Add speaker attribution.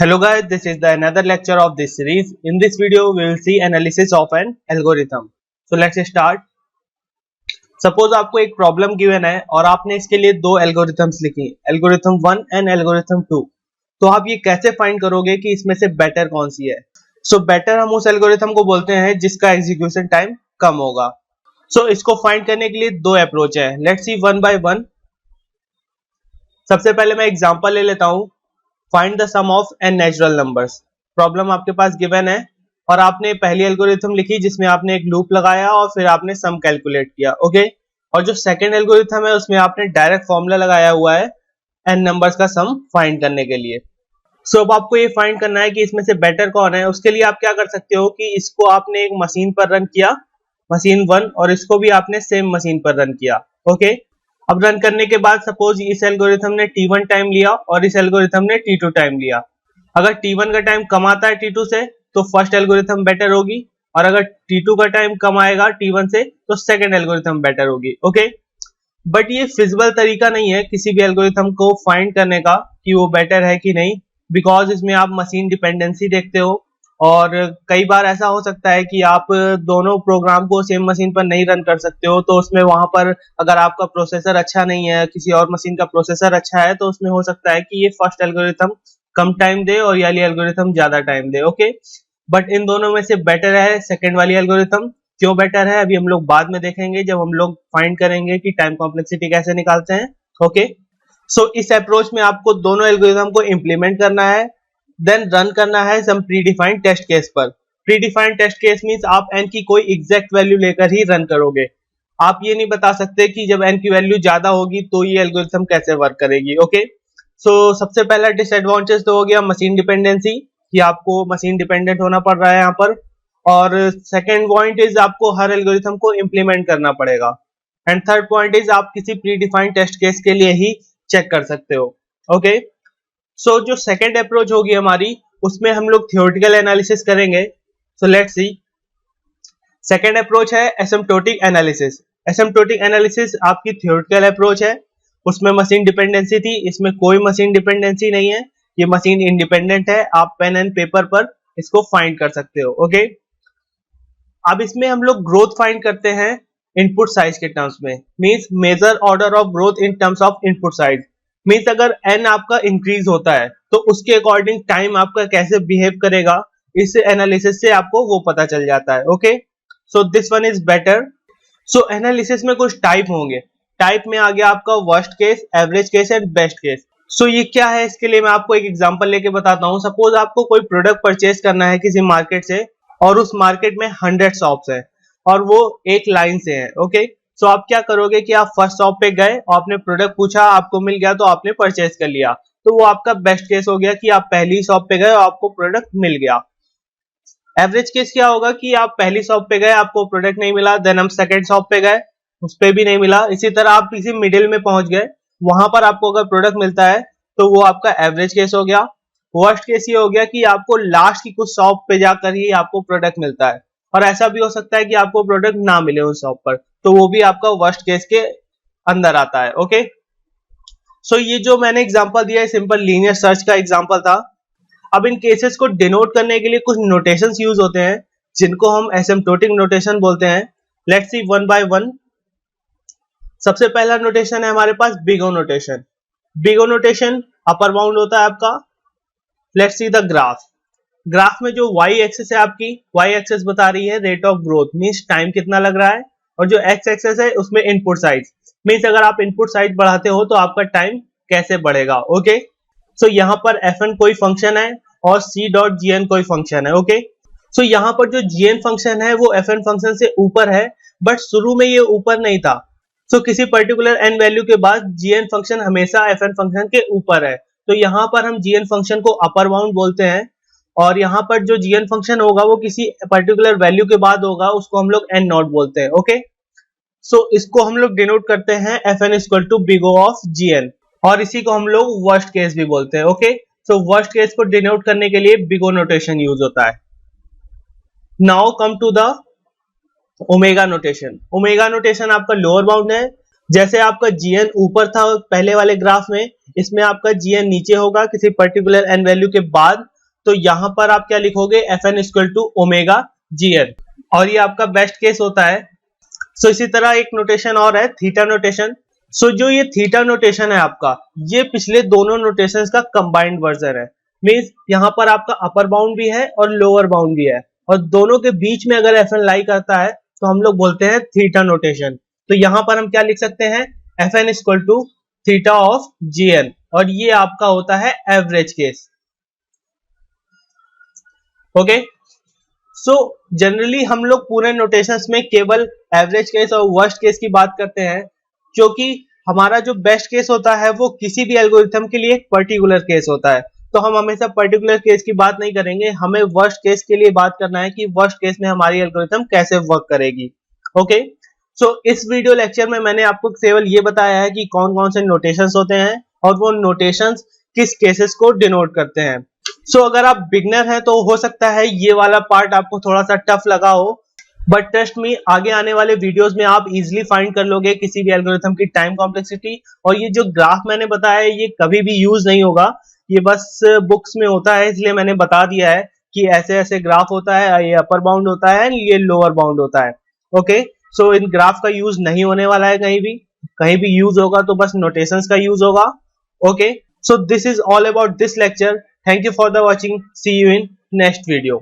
Speaker 1: Hello guys, this is the another lecture of this series. In this video, we will see analysis of an algorithm. So let's start. Suppose आपको एक problem given है और आपने इसके लिए दो algorithms लिखी, एल्गोरिथम 1 एंड एल्गोरिथम 2. तो आप ये कैसे फाइंड करोगे कि इसमें से बेटर कौन सी है? सो बेटर हम उस एल्गोरिथम को बोलते हैं जिसका एग्जीक्यूशन टाइम कम होगा. सो इसको फाइंड करने के लिए दो अप्रोच है. Let's see one by one. सबसे पहले मैं एग्जांपल ले लेता हूं. Find the sum of n natural numbers. Problem आपके पास गिवन है और आपने पहली एल्गोरिथम लिखी जिसमें आपने एक लूप लगाया और फिर आपने सम कैलकुलेट किया. ओके. और जो सेकंड एल्गोरिथम है उसमें आपने डायरेक्ट फॉर्मूला लगाया हुआ है एन नंबर्स का सम फाइंड करने के लिए. सो अब आपको ये फाइंड करना है कि इसमें से बेटर कौन है. उसके लिए आप क्या कर सकते हो कि इसको आपने एक मशीन पर रन किया, मशीन 1, और इसको भी आपने सेम मशीन पर रन किया. ओके. अब रन करने के बाद सपोज इस एल्गोरिथम ने T1 टाइम लिया और इस एल्गोरिथम ने T2 टाइम लिया. अगर T1 का टाइम कम आता है T2 से तो फर्स्ट एल्गोरिथम बेटर होगी, और अगर T2 का टाइम कम आएगा T1 से तो सेकंड एल्गोरिथम बेटर होगी. ओके. बट ये फिजिबल तरीका नहीं है किसी भी एल्गोरिथम को फाइंड करने का कि वो बेटर है कि नहीं, बिकॉज इसमें आप मशीन डिपेंडेंसी देखते हो और कई बार ऐसा हो सकता है कि आप दोनों प्रोग्राम को सेम मशीन पर नहीं रन कर सकते हो. तो उसमें वहां पर अगर आपका प्रोसेसर अच्छा नहीं है, किसी और मशीन का प्रोसेसर अच्छा है, तो उसमें हो सकता है कि ये फर्स्ट एल्गोरिथम कम टाइम दे और ये वाली एल्गोरिथम ज्यादा time they. Okay. But in दोनों में से बेटर है सेकेंड वाली एल्गोरिथम. क्यों बेटर है अभी हम लोग बाद में देखेंगे जब हम लोग फाइंड करेंगे कि टाइम कॉम्प्लेक्सिटी कैसे निकालते हैं. ओके. सो इस अप्रोच में आपको दोनों एल्गोरिथम को इंप्लीमेंट करना है, देन रन करना है सम प्रीडिफाइंड टेस्ट केस पर. प्रीडिफाइंड टेस्ट केस मींस आप n की कोई एग्जैक्ट वैल्यू लेकर ही रन करोगे. आप ये नहीं बता सकते कि जब n की वैल्यू ज्यादा होगी तो ये एल्गोरिथम कैसे वर्क करेगी. ओके. सो सबसे पहला डिसएडवांटेज तो हो गया मशीन डिपेंडेंसी, कि आपको मशीन डिपेंडेंट होना पड़ रहा है यहाँ पर. और सेकेंड पॉइंट इज आपको हर एल्गोरिथम को इंप्लीमेंट करना पड़ेगा. एंड थर्ड पॉइंट इज आप किसी प्रीडिफाइंड टेस्ट केस के लिए ही चेक कर सकते हो. ओके. सो जो सेकेंड अप्रोच होगी हमारी, उसमें हम लोग थियोरेटिकल एनालिसिस करेंगे. So let's see. Second approach है एसिम्प्टोटिक एनालिसिस. एसिम्प्टोटिक एनालिसिस आपकी थियोरेटिकल अप्रोच है. उसमें मशीन डिपेंडेंसी थी, इसमें कोई मशीन डिपेंडेंसी नहीं है, ये मशीन इंडिपेंडेंट है. आप पेन एंड पेपर पर इसको फाइंड कर सकते हो. ओके. अब इसमें हम लोग ग्रोथ फाइंड करते हैं इनपुट साइज के टर्म्स में. Means major order of growth in terms of input size. Means अगर n आपका इंक्रीज होता है तो उसके अकॉर्डिंग टाइम आपका कैसे बिहेव करेगा, इस एनालिसिस से आपको वो पता चल जाता है. Okay. So this one is better. So analysis में कुछ टाइप होंगे. टाइप में आ गया आपका worst case, average case and best case. So ये क्या है, इसके लिए मैं आपको एक एग्जांपल लेके बताता हूँ. सपोज आपको कोई प्रोडक्ट परचेज करना है किसी मार्केट से और उस मार्केट में 100 शॉप्स है और वो एक लाइन से है. ओके. सो आप क्या करोगे कि आप फर्स्ट शॉप पे गए और आपने प्रोडक्ट पूछा, आपको मिल गया तो आपने परचेज कर लिया. तो वो आपका बेस्ट केस हो गया कि आप पहली शॉप पे गए और आपको प्रोडक्ट मिल गया. एवरेज केस क्या होगा कि आप पहली शॉप पे गए, आपको प्रोडक्ट नहीं मिला, देन हम सेकंड शॉप पे गए, उस पे भी नहीं मिला. इसी तरह आप किसी मिडिल में पहुंच गए, वहां पर आपको अगर प्रोडक्ट मिलता है तो वो आपका एवरेज केस हो गया. वर्स्ट केस ये हो गया कि आपको लास्ट की कुछ शॉप पे जाकर ही आपको प्रोडक्ट मिलता है, और ऐसा भी हो सकता है कि आपको प्रोडक्ट ना मिले उस शॉप पर, तो वो भी आपका वर्स्ट केस के अंदर आता है. ओके. सो ये जो मैंने एग्जांपल दिया है सिंपल लीनियर सर्च का एग्जांपल था. अब इन केसेस को डिनोट करने के लिए कुछ नोटेशंस यूज होते हैं जिनको हम एसिम्प्टोटिक नोटेशन बोलते हैं. Let's see one by one. सबसे पहला नोटेशन है हमारे पास big O notation. Big O notation upper bound होता है आपका. Let's see the graph. Graph में जो y एक्सिस है आपकी, y एक्सिस बता रही है rate of growth, means time कितना लग रहा है, और जो x एक्सिस है उसमें इनपुट साइज, मींस अगर आप इनपुट साइज बढ़ाते हो तो आपका टाइम कैसे बढ़ेगा. ओके. सो यहाँ पर fn कोई फंक्शन है और c.gn कोई फंक्शन है. ओके. सो यहाँ पर जो gn फंक्शन है वो fn फंक्शन से ऊपर है, बट शुरू में ये ऊपर नहीं था. सो किसी पर्टिकुलर n वैल्यू के बाद gn फंक्शन हमेशा fn फंक्शन के ऊपर है, तो यहाँ पर हम gn फंक्शन को अपर बाउंड बोलते हैं. और यहाँ पर जो gn फंक्शन होगा वो किसी पर्टिकुलर वैल्यू के बाद होगा, उसको हम लोग n नॉट बोलते हैं. ओके. सो इसको हम लोग डिनोट करते हैं fn equal to big O of gn, और इसी को हम लोग वर्स्ट केस भी बोलते हैं. ओके. सो वर्स्ट केस को डिनोट करने के लिए बिग ओ नोटेशन यूज होता है. Now come to the omega notation. Omega notation आपका लोअर बाउंड है. जैसे आपका gn ऊपर था पहले वाले ग्राफ में, इसमें आपका gn नीचे होगा किसी पर्टिकुलर n वैल्यू के बाद, तो यहाँ पर आप क्या लिखोगे, Fn equal to omega GN, और ये आपका बेस्ट केस होता है। सो इसी तरह एक नोटेशन और है, थीटा नोटेशन। सो जो ये थीटा नोटेशन है आपका, ये पिछले दोनों नोटेशंस का कंबाइंड वर्जन है। मींस यहाँ पर आपका अपर बाउंड भी है और लोअर बाउंड भी है, और दोनों के बीच में अगर Fn लाई करता है तो हम लोग बोलते हैं थीटा नोटेशन। तो यहाँ पर हम क्या लिख सकते हैं, Fn equal to theta of Gn, और ये आपका होता है average case. Okay, so generally हम लोग पूरे नोटेशंस में केवल एवरेज केस और वर्स्ट केस की बात करते हैं, क्योंकि हमारा जो बेस्ट केस होता है वो किसी भी एल्गोरिथम के लिए एक पर्टिकुलर केस होता है। तो हम हमेशा पर्टिकुलर केस की बात नहीं करेंगे, हमें वर्स्ट केस के लिए बात करना है कि वर्स्ट केस में हमारी एल्गोरिथम कैसे वर्क करेगी। ओके, सो इस वीडियो लेक्चर में मैंने आपको केवल ये बताया है कि कौन कौन से नोटेशंस होते हैं और वो नोटेशंस किस केसेस को डिनोट करते हैं। सो अगर आप बिगनर हैं तो हो सकता है ये वाला पार्ट आपको थोड़ा सा टफ लगा हो, बट ट्रस्ट मी, आगे आने वाले वीडियोस में आप इजीली फाइंड कर लोगे किसी भी एल्गोरिथम की टाइम कॉम्प्लेक्सिटी। और ये जो ग्राफ मैंने बताया है ये कभी भी यूज नहीं होगा, ये बस बुक्स में होता है, इसलिए मैंने बता दिया है कि ऐसे ऐसे ग्राफ होता है, ये अपर बाउंड होता है, ये लोअर बाउंड होता है। ओके, सो इन ग्राफ का यूज नहीं होने वाला है, कहीं भी यूज होगा तो बस नोटेशंस का यूज होगा। Okay, so this is all about this lecture. Thank you for the watching. See you in next video.